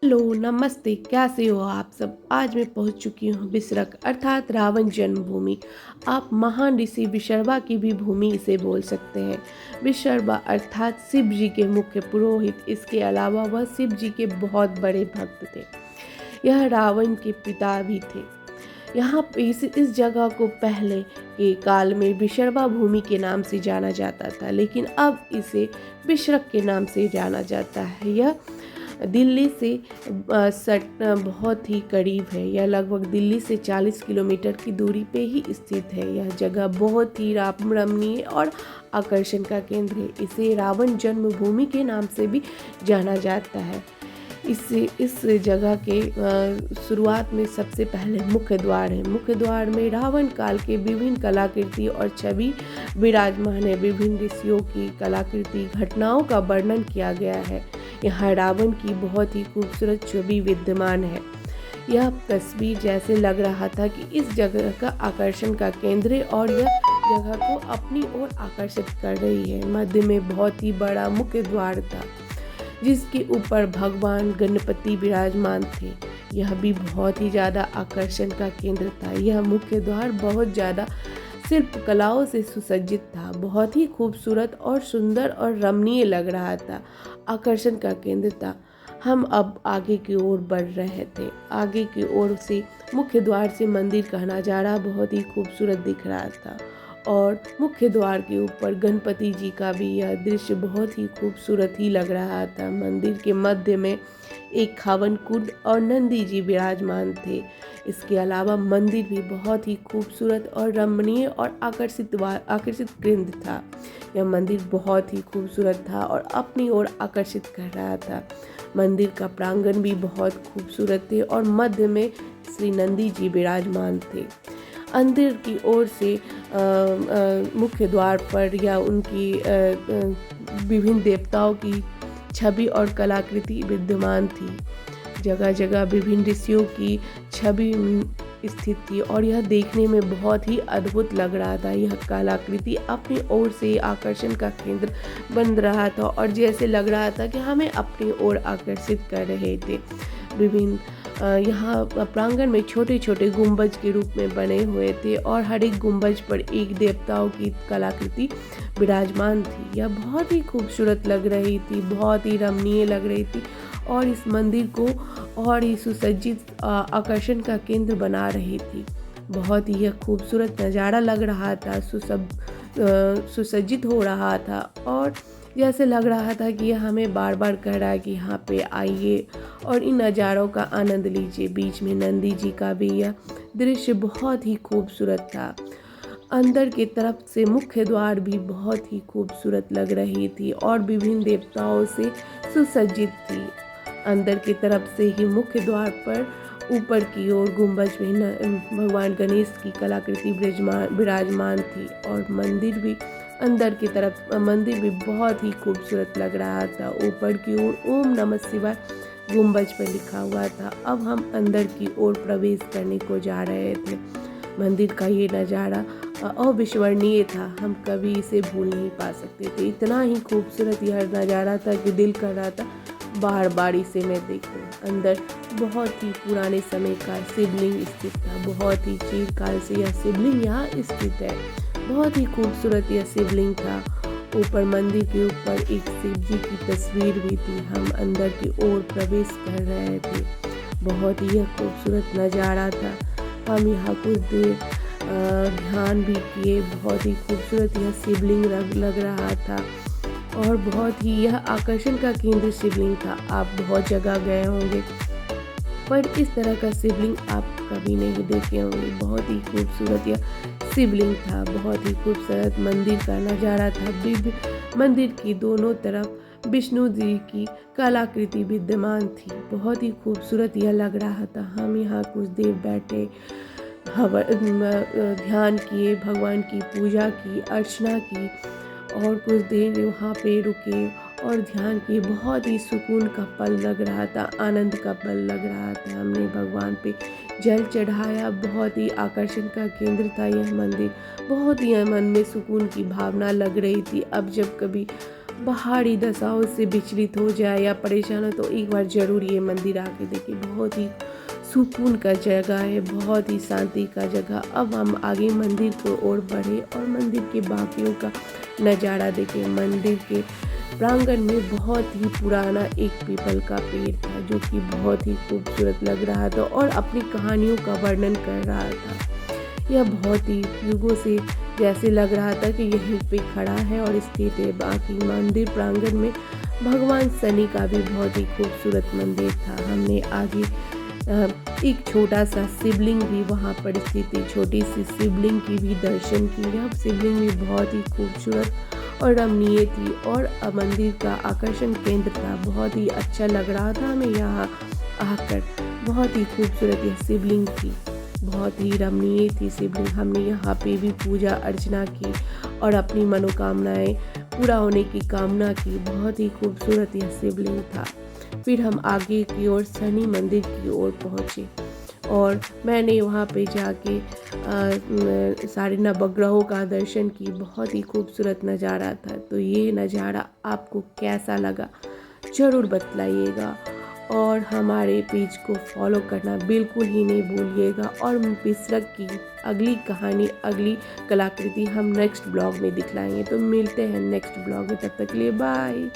Hello, नमस्ते, कैसे हो आप सब? आज मैं पहुंच चुकी हूँ बिसरक अर्थात रावण जन्मभूमि। आप महान ऋषि विशर्वा की भी भूमि इसे बोल सकते हैं। विशर्वा अर्थात शिव जी के मुख्य पुरोहित, इसके अलावा वह शिव जी के बहुत बड़े भक्त थे। यह रावण के पिता भी थे। यहाँ पे इस जगह को पहले के काल में विशर्वा भूमि के नाम से जाना जाता था, लेकिन अब इसे बिशरक के नाम से जाना जाता है। यह दिल्ली से बहुत ही करीब है। यह लगभग दिल्ली से 40 किलोमीटर की दूरी पे ही स्थित है। यह जगह बहुत ही रमणीय और आकर्षण का केंद्र है। इसे रावण जन्मभूमि के नाम से भी जाना जाता है। इस जगह के शुरुआत में सबसे पहले मुख्य द्वार है। मुख्य द्वार में रावण काल के विभिन्न कलाकृति और छवि विराजमान है। विभिन्न ऋषियों की कलाकृति घटनाओं का वर्णन किया गया है। यहाँ रावण की बहुत ही खूबसूरत छवि विद्यमान है। यह तस्वीर जैसे लग रहा था कि इस जगह का आकर्षण का केंद्र है और यह जगह को अपनी ओर आकर्षित कर रही है। मध्य में बहुत ही बड़ा मुख्य द्वार था, जिसके ऊपर भगवान गणपति विराजमान थे। यह भी बहुत ही ज़्यादा आकर्षण का केंद्र था। यह मुख्य द्वार बहुत ज़्यादा शिल्प कलाओं से सुसज्जित था। बहुत ही खूबसूरत और सुंदर और रमणीय लग रहा था। आकर्षण का केंद्र था। हम अब आगे की ओर बढ़ रहे थे। आगे की ओर से मुख्य द्वार से मंदिर का नज़ारा बहुत ही खूबसूरत दिख रहा था और मुख्य द्वार के ऊपर गणपति जी का भी यह दृश्य बहुत ही खूबसूरत ही लग रहा था। मंदिर के मध्य में एक हवन कुंड और नंदी जी विराजमान थे। इसके अलावा मंदिर भी बहुत ही खूबसूरत और रमणीय और आकर्षित केंद्र था। यह मंदिर बहुत ही खूबसूरत था और अपनी ओर आकर्षित कर रहा था। मंदिर का प्रांगण भी बहुत खूबसूरत थे और मध्य में श्री नंदी जी विराजमान थे। अंदर की ओर से मुख्य द्वार पर या उनकी विभिन्न देवताओं की छवि और कलाकृति विद्यमान थी। जगह जगह विभिन्न ऋषियों की छवि स्थित थी और यह देखने में बहुत ही अद्भुत लग रहा था। यह कलाकृति अपनी ओर से आकर्षण का केंद्र बन रहा था और जैसे लग रहा था कि हमें अपनी ओर आकर्षित कर रहे थे। विभिन्न यहाँ प्रांगण में छोटे छोटे गुंबज के रूप में बने हुए थे और हर एक गुंबज पर एक देवताओं की कलाकृति विराजमान थी। यह बहुत ही खूबसूरत लग रही थी, बहुत ही रमणीय लग रही थी और इस मंदिर को और ही सुसज्जित आकर्षण का केंद्र बना रही थी। बहुत ही यह खूबसूरत नज़ारा लग रहा था, सुसज्जित हो रहा था और जैसे लग रहा था कि यह हमें बार बार कह रहा है कि यहाँ पे आइए और इन नज़ारों का आनंद लीजिए। बीच में नंदी जी का भी यह दृश्य बहुत ही खूबसूरत था। अंदर की तरफ से मुख्य द्वार भी बहुत ही खूबसूरत लग रही थी और विभिन्न देवताओं से सुसज्जित थी। अंदर की तरफ से ही मुख्य द्वार पर ऊपर की ओर गुंबज में भगवान गणेश की कलाकृति विराजमान थी और अंदर की तरफ मंदिर भी बहुत ही खूबसूरत लग रहा था। ऊपर की ओर ओम नमः शिवाय गुंबज पर लिखा हुआ था। अब हम अंदर की ओर प्रवेश करने को जा रहे थे। मंदिर का ये नज़ारा अविस्मरणीय था। हम कभी इसे भूल नहीं पा सकते थे। इतना ही खूबसूरत यह नज़ारा था कि दिल कर रहा था बार बार इसे मैं देखूं। अंदर बहुत ही पुराने समय का शिवलिंग स्थित था। बहुत ही चिरकाल से यह शिवलिंग यहाँ स्थित है। बहुत ही खूबसूरत यह शिवलिंग था। ऊपर मंदिर के ऊपर एक शिव जी की तस्वीर भी थी। हम अंदर की ओर प्रवेश कर रहे थे। बहुत ही यह खूबसूरत नज़ारा था। हम यहाँ कुछ देर ध्यान भी किए। बहुत ही खूबसूरत यह शिवलिंग लग रहा था और बहुत ही यह आकर्षण का केंद्र शिवलिंग था। आप बहुत जगह गए होंगे पर इस तरह का शिवलिंग आप कभी नहीं देखे होंगे। बहुत ही खूबसूरत यह शिवलिंग था। बहुत ही खूबसूरत मंदिर का नज़ारा था। मंदिर की दोनों तरफ विष्णु जी की कलाकृति विद्यमान थी। बहुत ही खूबसूरत यह लग रहा था। हम यहाँ कुछ देर बैठे, ध्यान किए, भगवान की पूजा की, अर्चना की और कुछ देर वहाँ पे रुके और ध्यान किए। बहुत ही सुकून का पल लग रहा था, आनंद का पल लग रहा था। हमने भगवान पे जल चढ़ाया। बहुत ही आकर्षण का केंद्र था यह मंदिर। बहुत ही मन में सुकून की भावना लग रही थी। अब जब कभी पहाड़ी दशाओं से विचलित हो जाए या परेशान हो तो एक बार ज़रूर ये मंदिर आके देखिए। बहुत ही सुकून का जगह है, बहुत ही शांति का जगह। अब हम आगे मंदिर की ओर बढ़े और मंदिर के बाकियों का नज़ारा देखें। मंदिर के प्रांगण में बहुत ही पुराना एक पीपल का पेड़ था जो कि बहुत ही खूबसूरत लग रहा था और अपनी कहानियों का वर्णन कर रहा था। यह बहुत ही युगों से जैसे लग रहा था कि यहीं पे खड़ा है और स्थित है। बाकी मंदिर प्रांगण में भगवान शनि का भी बहुत ही खूबसूरत मंदिर था। हमने आगे एक छोटा सा शिवलिंग भी वहाँ पर स्थित थी, छोटी सी शिवलिंग की भी दर्शन की। यह शिवलिंग भी बहुत ही खूबसूरत और रमणीय थी और मंदिर का आकर्षण केंद्र था। बहुत ही अच्छा लग रहा था हमें यहाँ आकर। बहुत ही खूबसूरत यह शिवलिंग थी, बहुत ही रमणीय थी शिवलिंग। हमने यहाँ पे भी पूजा अर्चना की और अपनी मनोकामनाएं पूरा होने की कामना की। बहुत ही खूबसूरत यह शिवलिंग था। फिर हम आगे की ओर शनि मंदिर की ओर पहुँचे और मैंने वहाँ पे जाके सारे नवग्रहों का दर्शन की। बहुत ही खूबसूरत नज़ारा था। तो ये नज़ारा आपको कैसा लगा ज़रूर बतलाइएगा और हमारे पेज को फॉलो करना बिल्कुल ही नहीं भूलिएगा। और बिसरख की अगली कहानी, अगली कलाकृति हम नेक्स्ट ब्लॉग में दिखलाएंगे। तो मिलते हैं नेक्स्ट ब्लॉग में, तब तक के लिए बाय।